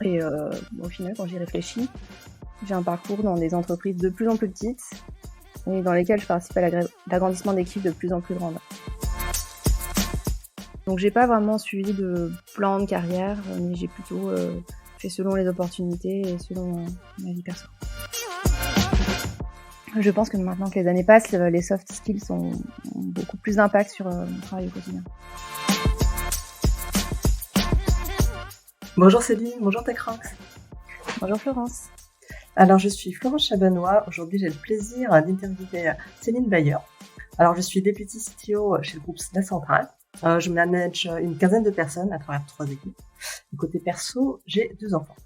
Et au final, quand j'y réfléchis, j'ai un parcours dans des entreprises de plus en plus petites et dans lesquelles je participe à l'agrandissement d'équipes de plus en plus grandes. Donc j'ai pas vraiment suivi de plan de carrière, mais j'ai plutôt fait selon les opportunités et selon ma vie perso. Je pense que maintenant que les années passent, les soft skills ont beaucoup plus d'impact sur mon travail au quotidien. Bonjour Céline, bonjour TechRox. Bonjour Florence. Alors je suis Florence Chabanois. Aujourd'hui j'ai le plaisir d'interviewer Céline Bayer. Alors je suis Deputy CTO chez le groupe La Centrale. Je manage une quinzaine de personnes à travers 3 équipes. Du côté perso, j'ai 2 enfants.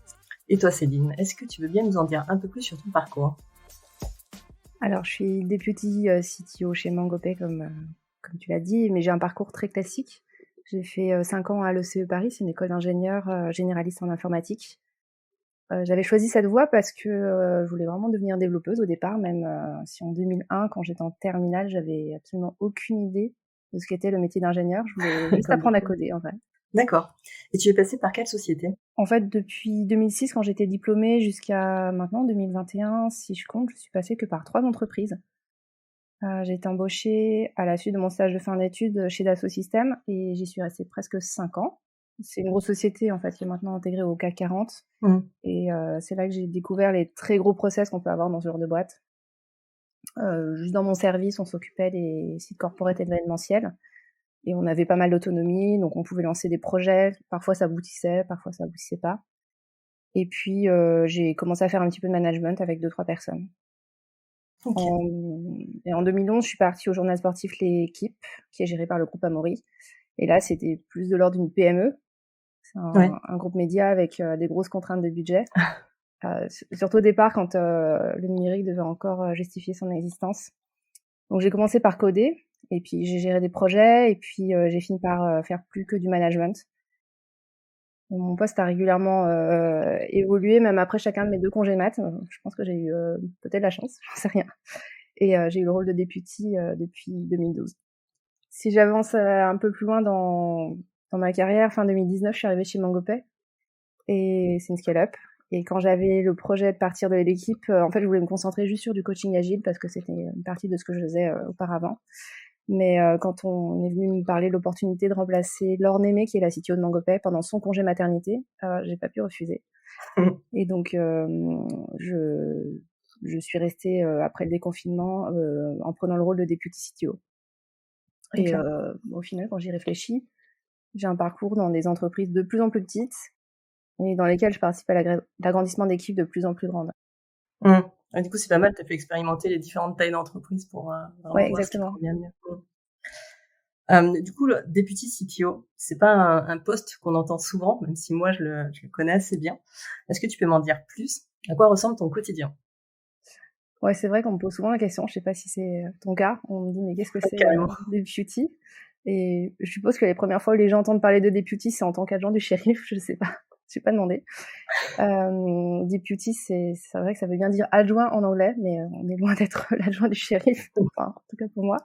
Et toi Céline, est-ce que tu veux bien nous en dire un peu plus sur ton parcours ? Alors je suis Deputy CTO chez MangoPay comme tu l'as dit, mais j'ai un parcours très classique. J'ai fait 5 ans à l'ECE Paris, c'est une école d'ingénieurs généraliste en informatique. J'avais choisi cette voie parce que je voulais vraiment devenir développeuse au départ, même si en 2001, quand j'étais en terminale, j'avais absolument aucune idée de ce qu'était le métier d'ingénieur. Je voulais juste apprendre à coder, en fait. D'accord. Et tu es passée par quelle société ? En fait, depuis 2006, quand j'étais diplômée, jusqu'à maintenant, 2021, si je compte, je suis passée que par 3 entreprises. J'ai été embauchée à la suite de mon stage de fin d'études chez Dassault Systèmes et j'y suis restée presque 5 ans. C'est une grosse société en fait qui est maintenant intégrée au CAC 40 et c'est là que j'ai découvert les très gros process qu'on peut avoir dans ce genre de boîte. Juste dans mon service, on s'occupait des sites corporate et de l'événementiel et on avait pas mal d'autonomie, donc on pouvait lancer des projets. Parfois ça aboutissait, parfois ça aboutissait pas. Et puis j'ai commencé à faire un petit peu de management avec 2-3 personnes. Okay. Et en 2011, je suis partie au journal sportif L'Équipe, qui est géré par le groupe Amaury. Et là, c'était plus de l'ordre d'une PME. C'est un groupe média avec des grosses contraintes de budget. Surtout au départ, quand le numérique devait encore justifier son existence. Donc j'ai commencé par coder, et puis j'ai géré des projets, et puis j'ai fini par faire plus que du management. Mon poste a régulièrement évolué, même après chacun de mes 2 congés mat. Je pense que j'ai eu peut-être la chance, j'en sais rien. Et j'ai eu le rôle de deputy depuis 2012. Si j'avance un peu plus loin dans ma carrière, fin 2019, je suis arrivée chez MangoPay et c'est une scale-up. Et quand j'avais le projet de partir de l'équipe, en fait, je voulais me concentrer juste sur du coaching agile parce que c'était une partie de ce que je faisais auparavant. Mais quand on est venu me parler de l'opportunité de remplacer Laure Némé, qui est la CTO de MangoPay, pendant son congé maternité, j'ai pas pu refuser. Et donc, je suis restée après le déconfinement en prenant le rôle de deputy CTO. Et au final, quand j'y réfléchis, j'ai un parcours dans des entreprises de plus en plus petites et dans lesquelles je participe à l'agrandissement d'équipes de plus en plus grandes. Et du coup, c'est pas mal, tu as pu expérimenter les différentes tailles d'entreprise pour vraiment voir ce qui te convient mieux. Du coup, le deputy CTO, c'est pas un poste qu'on entend souvent, même si moi je le connais assez bien. Est-ce que tu peux m'en dire plus ? À quoi ressemble ton quotidien ? Ouais, c'est vrai qu'on me pose souvent la question. Je sais pas si c'est ton cas. On me dit mais qu'est-ce que c'est deputy ? Et je suppose que les premières fois où les gens entendent parler de deputy, c'est en tant qu'agent du shérif. Je sais pas. Je n'ai pas demandé. Deputy, c'est vrai que ça veut bien dire adjoint en anglais, mais on est loin d'être l'adjoint du shérif. Enfin, en tout cas pour moi.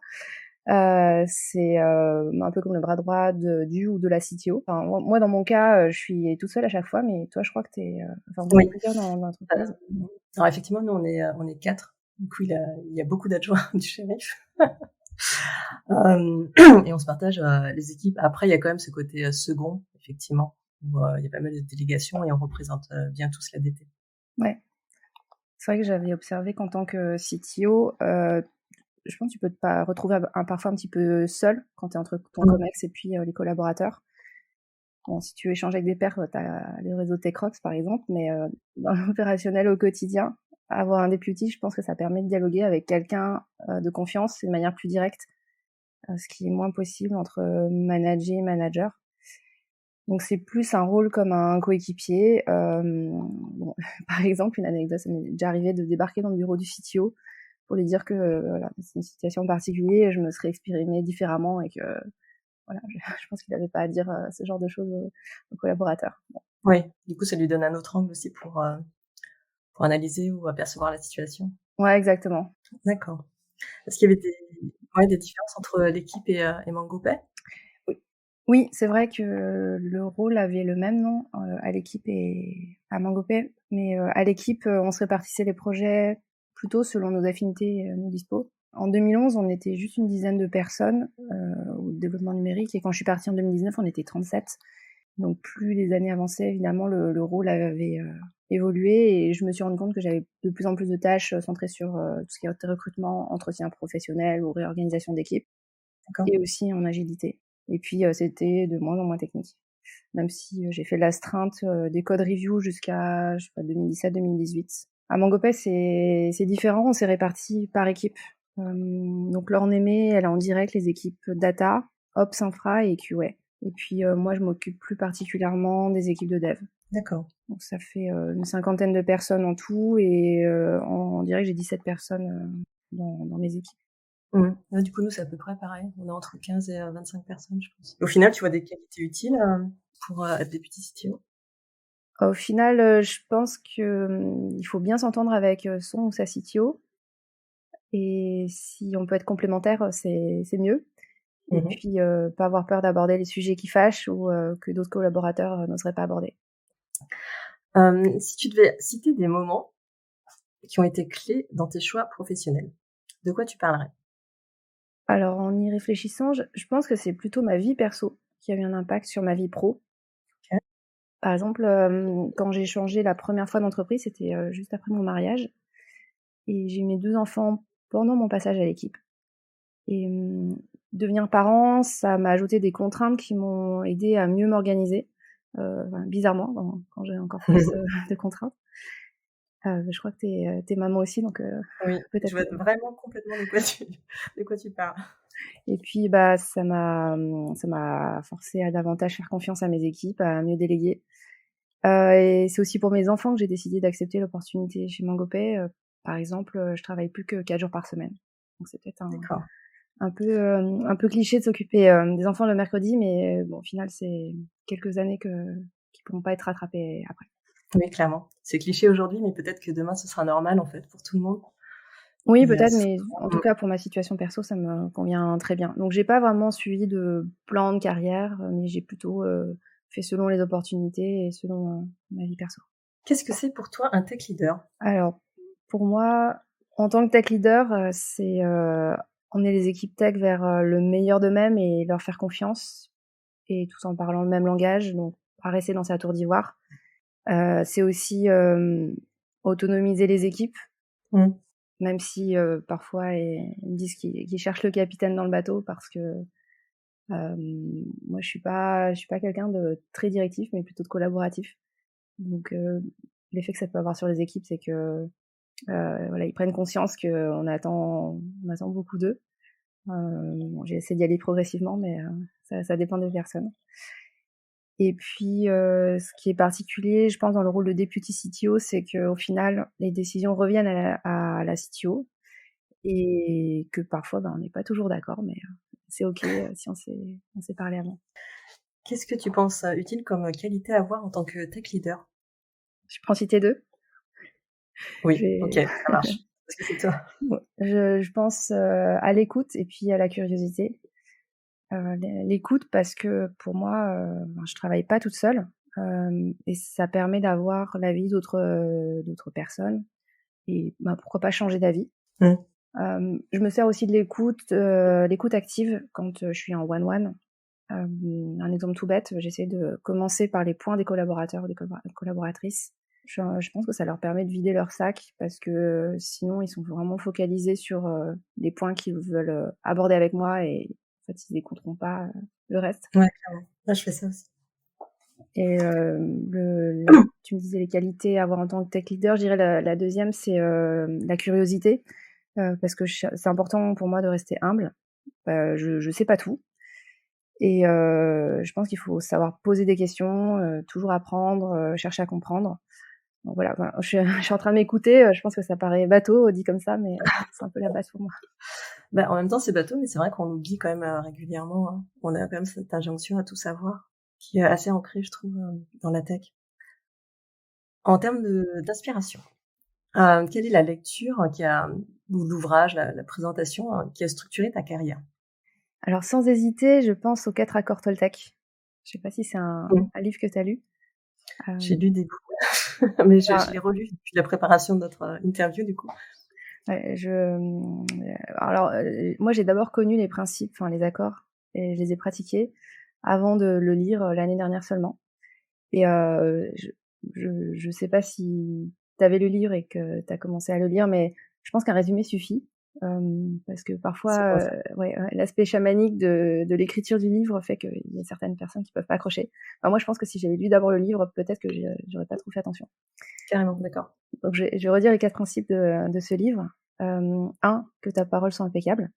C'est un peu comme le bras droit du ou de la CTO. Enfin, moi, dans mon cas, je suis toute seule à chaque fois, mais toi, je crois que t'es, vous êtes plusieurs dans l'entreprise. Alors effectivement, nous on est 4. Du coup, il y a beaucoup d'adjoints du shérif. Et on se partage les équipes. Après, il y a quand même ce côté second, effectivement, où il y a pas mal de délégations et on représente bien tous l'ADT. Ouais. C'est vrai que j'avais observé qu'en tant que CTO, je pense que tu peux te retrouver parfois un petit peu seul quand tu es entre ton COMEX et puis les collaborateurs. Bon, si tu échanges avec des pairs, tu as les réseaux TechRox par exemple, mais dans l'opérationnel au quotidien, avoir un deputy, je pense que ça permet de dialoguer avec quelqu'un de confiance et de manière plus directe, ce qui est moins possible entre manager et manager. Donc c'est plus un rôle comme un coéquipier. Bon, par exemple, une anecdote, ça m'est déjà arrivé de débarquer dans le bureau du CTO pour lui dire que voilà, c'est une situation particulière et je me serais exprimée différemment et que voilà, je pense qu'il n'avait pas à dire ce genre de choses aux collaborateurs. Bon. Oui, du coup, ça lui donne un autre angle aussi pour analyser ou apercevoir la situation. Ouais, exactement. D'accord. Est-ce qu'il y avait des différences entre l'équipe et MangoPay ? Oui, c'est vrai que le rôle avait le même nom à l'équipe et à Mangopay, mais à l'équipe, on se répartissait les projets plutôt selon nos affinités, nos dispos. En 2011, on était juste une dizaine de personnes au développement numérique, et quand je suis partie en 2019, on était 37. Donc plus les années avançaient, évidemment, le rôle avait évolué, et je me suis rendu compte que j'avais de plus en plus de tâches centrées sur tout ce qui est recrutement, entretien professionnel ou réorganisation d'équipe, D'accord. et aussi en agilité. Et puis c'était de moins en moins technique. Même si j'ai fait l'astreinte des code review jusqu'à, je sais pas, 2017-2018. À Mangopay, c'est différent, on s'est répartis par équipe. Donc Laure Némé, elle a en direct les équipes data, ops infra et QA. Et puis moi, je m'occupe plus particulièrement des équipes de dev. D'accord. Donc ça fait une cinquantaine de personnes en tout, et en direct, j'ai 17 personnes dans mes équipes. Ouais, du coup, nous, c'est à peu près pareil. On est entre 15 et 25 personnes, je pense. Au final, tu vois des qualités utiles pour être deputy CTO? Au final, je pense que il faut bien s'entendre avec son ou sa CTO, et si on peut être complémentaire, c'est mieux. Et Mhm. puis pas avoir peur d'aborder les sujets qui fâchent ou que d'autres collaborateurs n'oseraient pas aborder. Si tu devais citer des moments qui ont été clés dans tes choix professionnels, de quoi tu parlerais? Alors en y réfléchissant, je pense que c'est plutôt ma vie perso qui a eu un impact sur ma vie pro. Ok. Par exemple, quand j'ai changé la première fois d'entreprise, c'était juste après mon mariage, et j'ai eu mes 2 enfants pendant mon passage à l'équipe. Et devenir parent, ça m'a ajouté des contraintes qui m'ont aidée à mieux m'organiser, enfin, bizarrement, quand j'ai encore plus de contraintes. Je crois que tu es maman aussi, donc Oui, je peut-être que. vois vraiment complètement de quoi tu parles. Et puis, ça m'a forcée à davantage faire confiance à mes équipes, à mieux déléguer. Et c'est aussi pour mes enfants que j'ai décidé d'accepter l'opportunité chez Mangopay. Par exemple, je travaille plus que 4 jours par semaine. Donc c'est peut-être D'accord. un peu cliché de s'occuper des enfants le mercredi, mais bon, au final, c'est quelques années qui pourront pas être rattrapées après. Oui, clairement. C'est cliché aujourd'hui, mais peut-être que demain, ce sera normal, en fait, pour tout le monde. Oui, Et peut-être, ce mais sera en tout cas, pour ma situation perso, ça me convient très bien. Donc j'ai pas vraiment suivi de plan de carrière, mais j'ai plutôt fait selon les opportunités et selon ma vie perso. Qu'est-ce que c'est pour toi un tech leader? Alors, pour moi, en tant que tech leader, c'est emmener les équipes tech vers le meilleur d'eux-mêmes et leur faire confiance, et tout en parlant le même langage, donc pas rester dans sa tour d'ivoire. C'est aussi autonomiser les équipes, Mmh. même si parfois ils me disent qu'ils cherchent le capitaine dans le bateau, parce que moi je suis pas quelqu'un de très directif, mais plutôt de collaboratif. Donc l'effet que ça peut avoir sur les équipes, c'est que voilà, ils prennent conscience on attend beaucoup d'eux. Bon, j'ai essayé d'y aller progressivement, mais ça dépend des personnes. Et puis, ce qui est particulier, je pense, dans le rôle de deputy CTO, c'est qu'au final, les décisions reviennent à la CTO, et que parfois, on n'est pas toujours d'accord, mais c'est OK si on s'est parlé avant. Qu'est-ce que tu penses utile comme qualité à avoir en tant que tech leader? Je peux en citer 2. Je Oui, OK, vais ça marche. Parce que c'est toi. bon, je pense à l'écoute et puis à la curiosité. L'écoute, parce que pour moi, je travaille pas toute seule, et ça permet d'avoir l'avis d'autres personnes, et pourquoi pas changer d'avis. Mmh. Je me sers aussi de l'écoute active quand je suis en one-one. Un exemple tout bête, j'essaie de commencer par les points des collaborateurs ou des collaboratrices. Je pense que ça leur permet de vider leur sac, parce que sinon ils sont vraiment focalisés sur les points qu'ils veulent aborder avec moi, et en fait ils n'écouteront pas le reste. Ouais, clairement. Ouais, je fais ça aussi. Et tu me disais les qualités à avoir en tant que tech leader, je dirais la deuxième, c'est la curiosité, parce que c'est important pour moi de rester humble. Je sais pas tout, et je pense qu'il faut savoir poser des questions, toujours apprendre, chercher à comprendre. Donc voilà, je suis en train de m'écouter, je pense que ça paraît bateau dit comme ça, mais c'est un peu la base pour moi. Bah, en même temps, c'est bateau, mais c'est vrai qu'on l'oublie quand même régulièrement, hein. On a quand même cette injonction à tout savoir qui est assez ancrée, je trouve, dans la tech. En termes d'inspiration, quelle est la lecture ou l'ouvrage, la présentation qui a structuré ta carrière? Alors sans hésiter, je pense aux 4 accords Toltec. Je sais pas si c'est un Mmh. livre que tu as lu? J'ai lu des bouts, mais Enfin, je l'ai relu depuis la préparation de notre, interview du coup. ouais, alors, moi j'ai d'abord connu les principes, enfin les accords et je les ai pratiqués avant de le lire, l'année dernière seulement et je sais pas si tu avais le livre et que tu as commencé à le lire, mais je pense qu'un résumé suffit, parce que C'est quoi parfois, ça? ouais, l'aspect chamanique de l'écriture du livre fait qu'il y a certaines personnes qui peuvent pas accrocher. Enfin moi je pense que si j'avais lu d'abord le livre, peut-être que j'aurais pas trop fait attention. Carrément, d'accord. Donc je vais redire les 4 principes de ce livre. 1, que ta parole soit impeccable.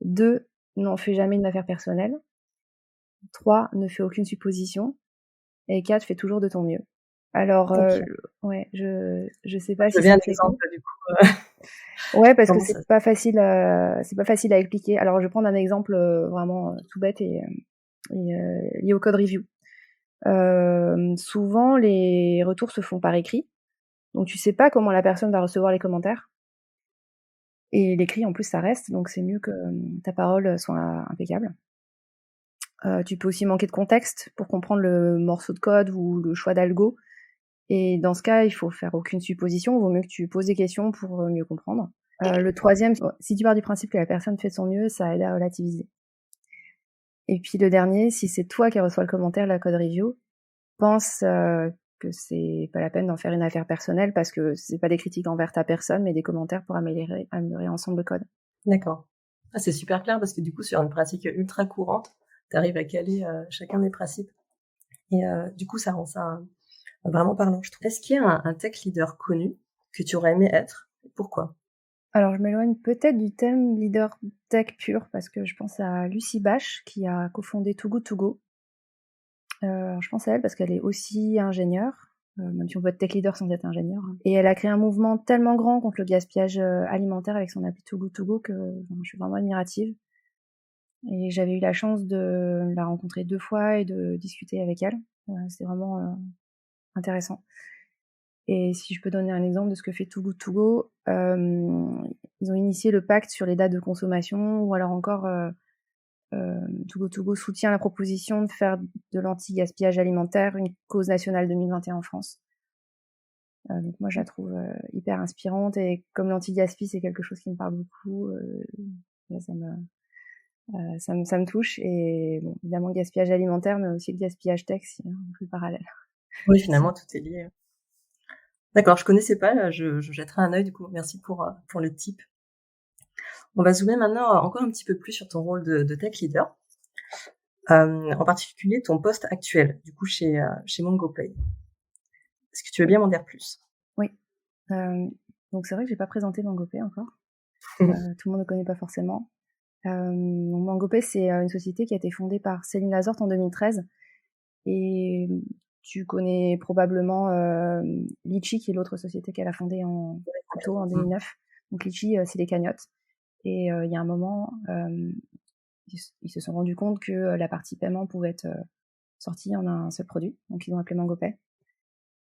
2, n'en fais jamais une affaire personnelle. 3, ne fais aucune supposition et 4, fais toujours de ton mieux. Alors, OK. ouais, je sais pas Je veux si bien ça un te fait écho. exemple du coup, Ouais, parce que comment ça c'est pas facile à expliquer. Alors je vais prendre un exemple, vraiment, tout bête lié au code review. Souvent les retours se font par écrit, donc tu sais pas comment la personne va recevoir les commentaires. Et l'écrit en plus ça reste, donc c'est mieux que, ta parole soit impeccable. Tu peux aussi manquer de contexte pour comprendre le morceau de code ou le choix d'algo et dans ce cas, il faut faire aucune supposition, vaut mieux que tu poses des questions pour, mieux comprendre. Le troisième, si tu pars du principe que la personne fait de son mieux, ça aide à relativiser. Et puis le dernier, si c'est toi qui reçois le commentaire, la code review, pense, que c'est pas la peine d'en faire une affaire personnelle parce que c'est pas des critiques envers ta personne, mais des commentaires pour améliorer ensemble le code. D'accord. Ah, c'est super clair parce que du coup, sur une pratique ultra courante, tu arrives à caler, chacun des principes et du coup, ça rend ça vraiment parlant, je trouve. Est-ce qu'il y a un tech leader connu que tu aurais aimé être et pourquoi? Alors, je m'éloigne peut-être du thème leader tech pur parce que je pense à Lucie Bache qui a cofondé Too Good To Go. Je pense à elle parce qu'elle est aussi ingénieure, même si on peut être tech leader sans être ingénieur, hein. Et elle a créé un mouvement tellement grand contre le gaspillage alimentaire avec son appli Too Good To Go que je suis vraiment admirative. Et j'avais eu la chance de la rencontrer 2 fois et de discuter avec elle. C'est vraiment intéressant. Et si je peux donner un exemple de ce que fait Too Good To Go, ils ont initié le pacte sur les dates de consommation ou alors encore, Too Good To Go soutient la proposition de faire de l'anti-gaspillage alimentaire une cause nationale 2021 en France. Donc moi je la trouve, hyper inspirante et comme l'anti-gaspi, c'est quelque chose qui me parle beaucoup, là ça me touche et bon, évidemment le gaspillage alimentaire, mais aussi le gaspillage tech si, hein, plus parallèle. Oui, Si. finalement, tout est lié. D'accord, je connaissais pas, là, je jetterai un œil du coup. Merci pour le tip. On va zoomer maintenant encore un petit peu plus sur ton rôle de tech leader, en particulier ton poste actuel, du coup chez MongoPay. Est-ce que tu veux bien m'en dire plus? Oui, donc c'est vrai que j'ai pas présenté MangoPay encore. Tout le monde ne connaît pas forcément. Donc MangoPay, c'est, une société qui a été fondée par Céline Lazorte en 2013 et tu connais probablement, Litchi qui est l'autre société qu'elle a fondée plus tôt en Mmh. 2009. Donc Litchi, c'est des cagnottes et il y a un moment, ils se sont rendus compte que, la partie paiement pouvait être, sortie en un seul produit, donc ils ont appelé MangoPay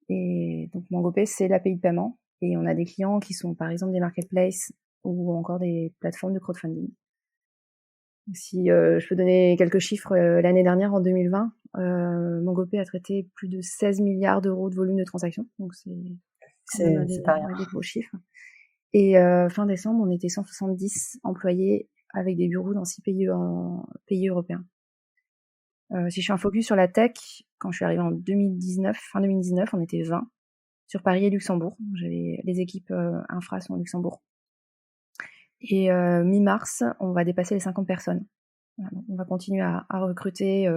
et donc MangoPay, c'est l'API de paiement et on a des clients qui sont par exemple des marketplaces ou encore des plateformes de crowdfunding. Si, je peux donner quelques chiffres, l'année dernière en 2020, MangoPay a traité plus de 16 milliards € de volume de transactions, donc c'est quand même C'est pas rien. des gros chiffres et fin décembre, on était 170 employés avec des bureaux dans 6 pays européens. Si je fais un focus sur la tech, quand je suis arrivée en 2019, fin 2019, on était 20 sur Paris et Luxembourg. J'avais les équipes, infra sont au Luxembourg et mi-mars, on va dépasser les 50 personnes. Voilà, donc on va continuer à recruter,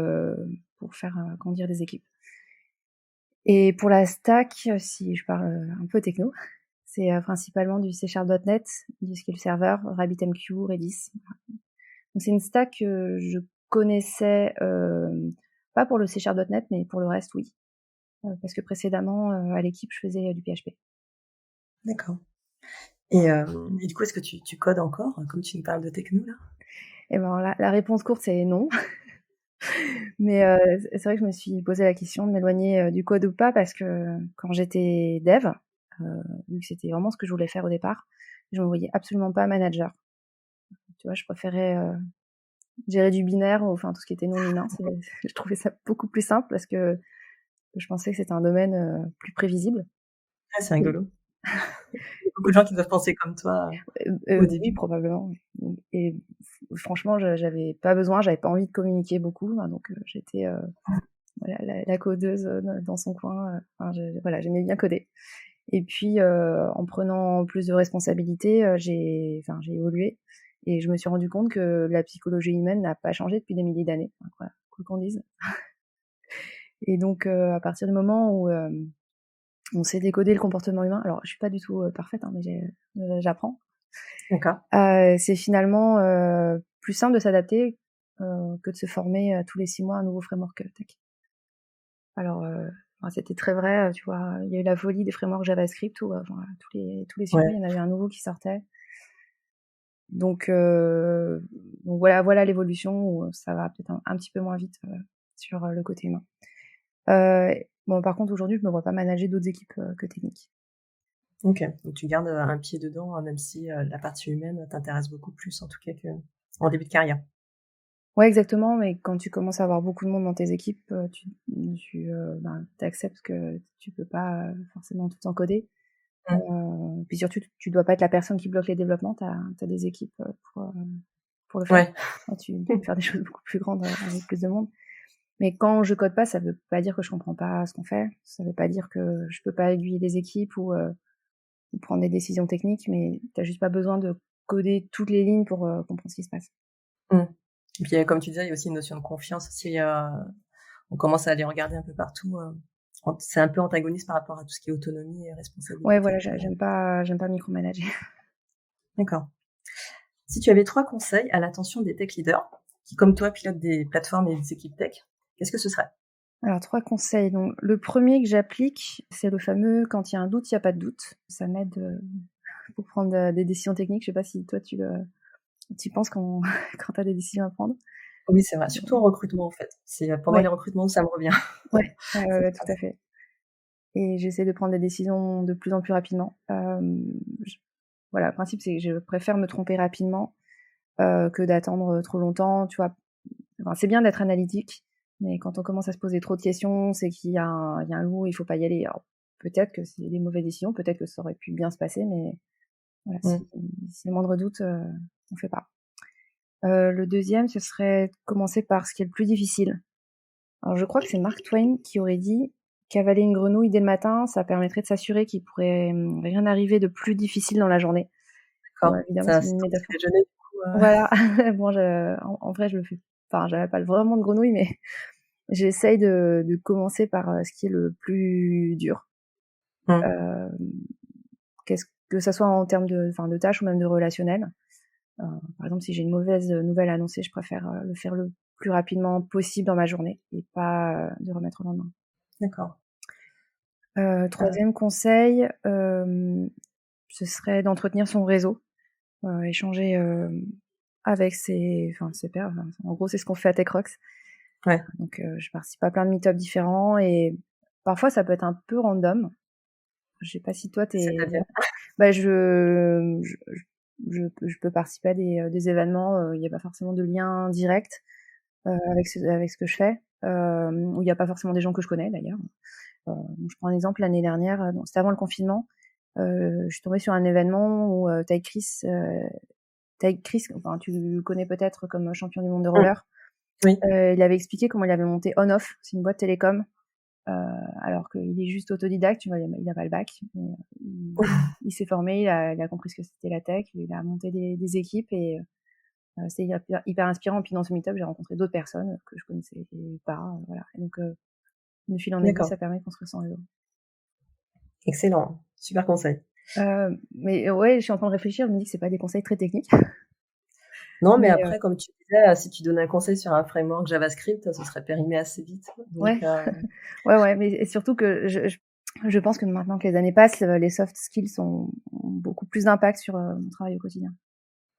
pour faire, grandir des équipes. Et pour la stack, si je parle, un peu techno, c'est, principalement du C#.NET, du SQL Server, RabbitMQ, Redis. Donc c'est une stack que je connaissais, pas pour le C#.NET, mais pour le reste, oui. Parce que précédemment, à l'équipe, je faisais, du PHP. D'accord. Et du coup, est-ce que tu codes encore, comme tu nous parles de techno là? Et ben la réponse courte, c'est non. Mais c'est vrai que je me suis posé la question de m'éloigner, du code ou pas parce que quand j'étais dev, vu que c'était vraiment ce que je voulais faire au départ, je me voyais absolument pas manager. Tu vois? Je préférais, gérer du binaire, enfin tout ce qui était non humain. Je trouvais ça beaucoup plus simple parce que je pensais que c'était un domaine plus prévisible. Ah, c'est rigolo. Il y a beaucoup de gens qui doivent penser comme toi au début. Oui, probablement. Et franchement, j'avais pas besoin, j'avais pas envie de communiquer beaucoup, hein, donc j'étais voilà, la codeuse dans son coin. Voilà, j'aimais bien coder. Et puis, en prenant plus de responsabilités, j'ai évolué et je me suis rendu compte que la psychologie humaine n'a pas changé depuis des milliers d'années, quoi qu'on dise. Et donc, à partir du moment où on sait décoder le comportement humain, alors je suis pas du tout parfaite, hein, mais j'apprends. D'accord. C'est finalement plus simple de s'adapter que de se former tous les 6 mois à un nouveau framework tech. Alors, c'était très vrai, tu vois, il y a eu la folie des frameworks JavaScript où tous les 6 mois, il y en avait un nouveau qui sortait. Donc voilà l'évolution où ça va peut-être un petit peu moins vite sur le côté humain. Bon, par contre, aujourd'hui, je me vois pas manager d'autres équipes que techniques. Ok, donc tu gardes un pied dedans, même si la partie humaine t'intéresse beaucoup plus, en tout cas, qu'en début de carrière. Ouais, exactement, mais quand tu commences à avoir beaucoup de monde dans tes équipes, tu acceptes que tu peux pas forcément tout encoder. Puis surtout, tu dois pas être la personne qui bloque les développements, t'as des équipes pour le faire. Ouais. Tu peux faire des choses beaucoup plus grandes avec plus de monde. Mais quand je code pas, ça veut pas dire que je comprends pas ce qu'on fait. Ça veut pas dire que je peux pas aiguiller les équipes ou prendre des décisions techniques, mais t'as juste pas besoin de coder toutes les lignes pour comprendre ce qui se passe. Et puis, comme tu disais, il y a aussi une notion de confiance. Si on commence à aller regarder un peu partout, c'est un peu antagoniste par rapport à tout ce qui est autonomie et responsabilité. Ouais, voilà, j'aime pas micromanager. D'accord. Si tu avais 3 conseils à l'attention des tech leaders qui, comme toi, pilotent des plateformes et des équipes tech, qu'est-ce que ce serait? Alors 3 conseils. Donc le premier que j'applique, c'est le fameux quand il y a un doute, il y a pas de doute. Ça m'aide pour prendre des décisions techniques. Je sais pas si toi tu penses quand quand tu as des décisions à prendre. Oui, c'est vrai, surtout en recrutement, en fait. C'est pendant les recrutements où ça me revient. Ouais, tout à fait. Et j'essaie de prendre des décisions de plus en plus rapidement. Voilà, le principe, c'est que je préfère me tromper rapidement que d'attendre trop longtemps, tu vois. Enfin, c'est bien d'être analytique, mais quand on commence à se poser trop de questions, c'est qu'il y a un loup, il faut pas y aller. Alors, peut-être que c'est des mauvaises décisions, peut-être que ça aurait pu bien se passer, mais voilà, si le moindre doute, on fait pas. Le deuxième, ce serait de commencer par ce qui est le plus difficile. Alors, je crois que c'est Mark Twain qui aurait dit qu'avaler une grenouille dès le matin, ça permettrait de s'assurer qu'il pourrait rien arriver de plus difficile dans la journée. D'accord. Bon, évidemment, Ça, c'est c'est une ton petit métaphore. déjeuner, du coup, Voilà. Bon, en vrai, je le fais. Enfin, j'avale pas vraiment de grenouille, mais j'essaye de commencer par ce qui est le plus dur. Que ça soit en termes de tâches ou même de relationnel. Par exemple, si j'ai une mauvaise nouvelle à annoncer, je préfère le faire le plus rapidement possible dans ma journée et pas de remettre au lendemain. D'accord. Troisième conseil, ce serait d'entretenir son réseau, échanger avec ses pairs. En gros, c'est ce qu'on fait à TechRox. Ouais. Donc, je participe à plein de meet-ups différents et parfois ça peut être un peu random. Je sais pas si toi C'est-à-dire? Bah, je peux participer à des événements, il y a pas forcément de lien direct avec ce que je fais, où il y a pas forcément des gens que je connais d'ailleurs. Je prends un exemple, l'année dernière, donc c'était avant le confinement, je suis tombée sur un événement où Ty Chris, enfin tu le connais peut-être comme champion du monde de roller. Oui. Il avait expliqué comment il avait monté On-Off, c'est une boîte télécom, alors qu'il est juste autodidacte, tu vois, il a pas le bac. Mais, il s'est formé, il a compris ce que c'était la tech, il a monté des équipes et c'est hyper inspirant. Puis dans ce meet-up, j'ai rencontré d'autres personnes que je connaissais pas, voilà. Et donc, de fil en aiguille, ça permet de construire son réseau. Excellent, super conseil. Mais ouais, je suis en train de réfléchir, je me dis que c'est pas des conseils très techniques. Non, mais après, comme tu disais, si tu donnais un conseil sur un framework JavaScript, ce serait périmé assez vite. Donc, ouais, mais surtout que je pense que maintenant que les années passent, les soft skills ont beaucoup plus d'impact sur mon travail au quotidien.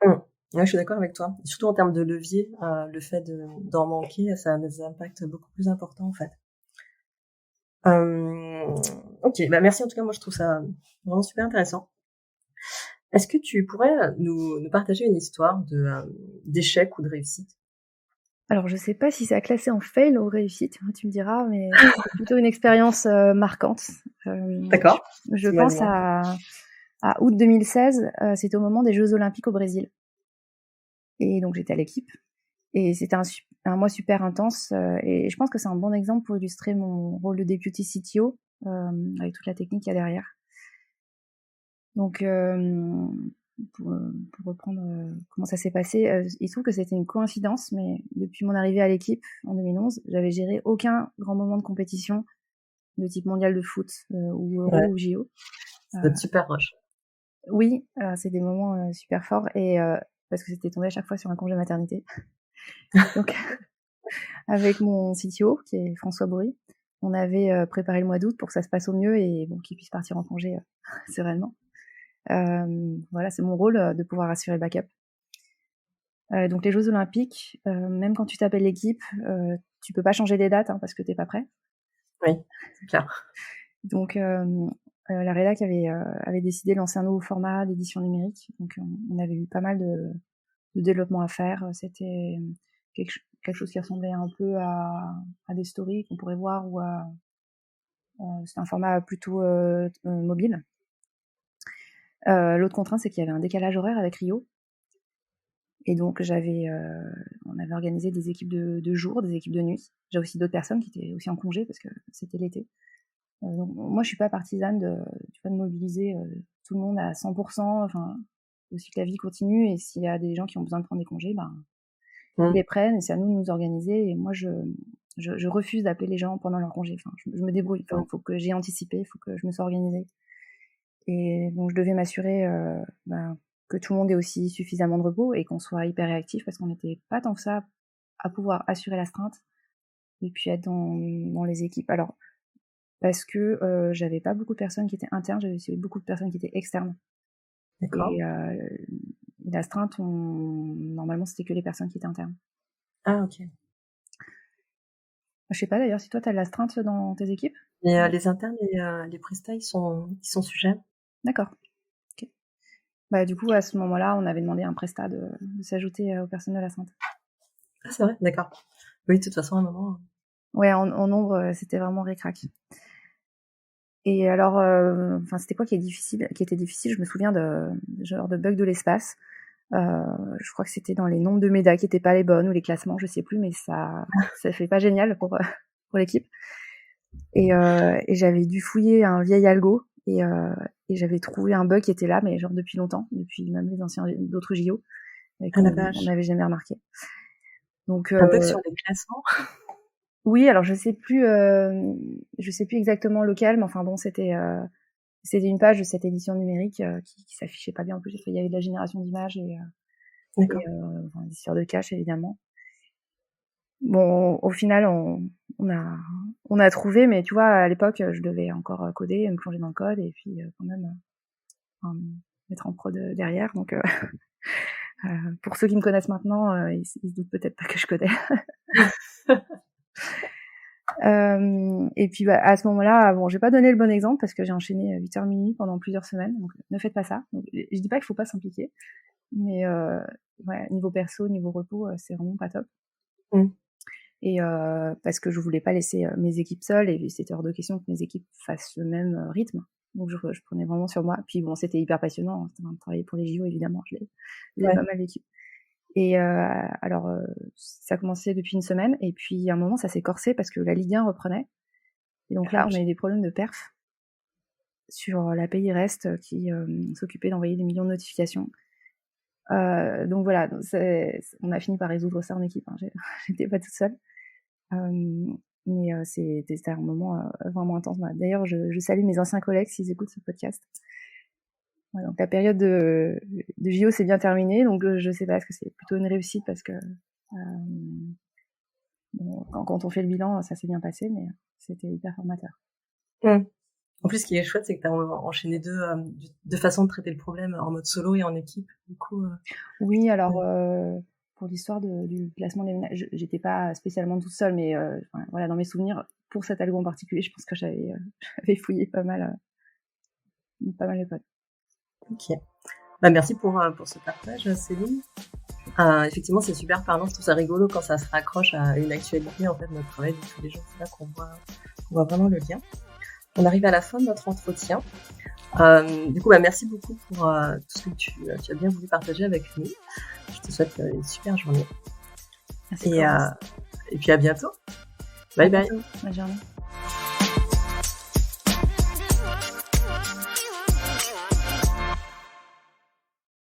Ouais, je suis d'accord avec toi. Surtout en termes de levier, le fait d'en manquer, ça a des impacts beaucoup plus importants en fait. Ok, bah merci en tout cas, moi je trouve ça vraiment super intéressant. Est-ce que tu pourrais nous partager une histoire d'échec ou de réussite Alors, je sais pas si ça a classé en fail ou réussite, tu me diras, mais c'était plutôt une expérience marquante. D'accord. Je pense à août 2016, c'était au moment des Jeux Olympiques au Brésil. Et donc, j'étais à l'équipe. Et c'était un mois super intense. Et je pense que c'est un bon exemple pour illustrer mon rôle de deputy CTO, avec toute la technique qu'il y a derrière. Donc, pour reprendre comment ça s'est passé, il se trouve que c'était une coïncidence, mais depuis mon arrivée à l'équipe en 2011, j'avais géré aucun grand moment de compétition de type mondial de foot ou Euro ou JO. C'est super rush. Oui, c'est des moments super forts et parce que c'était tombé à chaque fois sur un congé maternité. Donc, avec mon CTO, qui est François Bory, on avait préparé le mois d'août pour que ça se passe au mieux et bon, qu'il puisse partir en congé sereinement. Voilà, c'est mon rôle de pouvoir assurer le backup. Donc les Jeux Olympiques, même quand tu t'appelles l'équipe, tu peux pas changer les dates parce que t'es pas prêt. Oui, c'est clair. Donc la rédac avait décidé de lancer un nouveau format d'édition numérique. Donc on avait eu pas mal de développement à faire. C'était quelque chose qui ressemblait un peu à des stories qu'on pourrait voir ou c'était un format plutôt mobile. L'autre contrainte, c'est qu'il y avait un décalage horaire avec Rio. Et donc, on avait organisé des équipes de jour, des équipes de nuit. J'ai aussi d'autres personnes qui étaient aussi en congé parce que c'était l'été. Donc, moi, je suis pas partisane de mobiliser tout le monde à 100%. Enfin, aussi que la vie continue et s'il y a des gens qui ont besoin de prendre des congés, ils les prennent et c'est à nous de nous organiser. Et moi, je refuse d'appeler les gens pendant leur congé. Enfin, je me débrouille. Enfin, faut que j'ai anticipé, faut que je me sois organisée. Et donc, je devais m'assurer que tout le monde ait aussi suffisamment de repos et qu'on soit hyper réactif parce qu'on n'était pas tant que ça à pouvoir assurer l'astreinte et puis être dans les équipes. Alors, parce que j'avais pas beaucoup de personnes qui étaient internes, j'avais aussi beaucoup de personnes qui étaient externes. D'accord. Et l'astreinte, normalement, c'était que les personnes qui étaient internes. Ah, ok. Je sais pas d'ailleurs si toi, tu as de l'astreinte dans tes équipes. Et les internes et les prestats, ils sont sujets. D'accord. Okay. Bah, du coup, à ce moment-là, on avait demandé à un prestat de s'ajouter aux personnes de l'astreinte. Ah, c'est vrai, d'accord. Oui, de toute façon, à un moment. Ouais, en nombre, c'était vraiment ric-rac. Et alors, c'était quoi qui était difficile? Je me souviens de genre de bug de l'espace. Je crois que c'était dans les nombres de médailles qui étaient pas les bonnes ou les classements, je sais plus, mais ça fait pas génial pour l'équipe. Et j'avais dû fouiller un vieil algo et j'avais trouvé un bug qui était là, mais genre depuis longtemps, depuis même les anciens d'autres JO, et qu'on n'avait jamais remarqué. Donc un bug sur les classements. Oui, alors je sais plus exactement lequel, mais enfin bon, c'était une page de cette édition numérique qui s'affichait pas bien en plus. Il y avait de la génération d'images et des histoires de cache évidemment. Bon, au final, on a trouvé, mais tu vois, à l'époque, je devais encore coder, me plonger dans le code et puis quand même mettre en prod derrière. Donc, pour ceux qui me connaissent maintenant, ils se doutent peut-être pas que je codais. Et puis à ce moment-là, bon, j'ai pas donné le bon exemple parce que j'ai enchaîné 8h minuit pendant plusieurs semaines, donc ne faites pas ça. Donc, je dis pas qu'il faut pas s'impliquer, mais ouais, niveau perso, niveau repos, c'est vraiment pas top. Et parce que je voulais pas laisser mes équipes seules et c'était hors de question que mes équipes fassent le même rythme. Donc je prenais vraiment sur moi. Puis bon, c'était hyper passionnant, c'était un travail pour les JO évidemment, je l'ai pas mal vécu. Et alors ça a commencé depuis une semaine et puis à un moment ça s'est corsé parce que la Ligue 1 reprenait. Et donc là on a eu des problèmes de perf sur l'API REST qui s'occupait d'envoyer des millions de notifications. Donc voilà, on a fini par résoudre ça en équipe, j'étais pas toute seule. Mais c'était un moment vraiment intense. D'ailleurs, je salue mes anciens collègues s'ils écoutent ce podcast. Ouais, donc la période de JO s'est bien terminée, donc je sais pas, est-ce que c'est plutôt une réussite parce que bon, quand on fait le bilan, ça s'est bien passé, mais c'était hyper formateur. En plus, ce qui est chouette, c'est que tu as enchaîné deux façons de traiter le problème en mode solo et en équipe. Du coup, oui, alors pour l'histoire du placement des ménages, j'étais pas spécialement toute seule, mais voilà, dans mes souvenirs, pour cet algo en particulier, je pense que j'avais fouillé pas mal le code. Ok. Bah, merci pour ce partage, Céline. Effectivement, c'est super parlant. Je trouve ça rigolo quand ça se raccroche à une actualité, en fait, notre travail de tous les jours. C'est là qu'on voit vraiment le lien. On arrive à la fin de notre entretien. Du coup, merci beaucoup pour tout ce que tu as bien voulu partager avec nous. Je te souhaite une super journée. Merci. Et puis à bientôt. Bye bye. Bonne journée.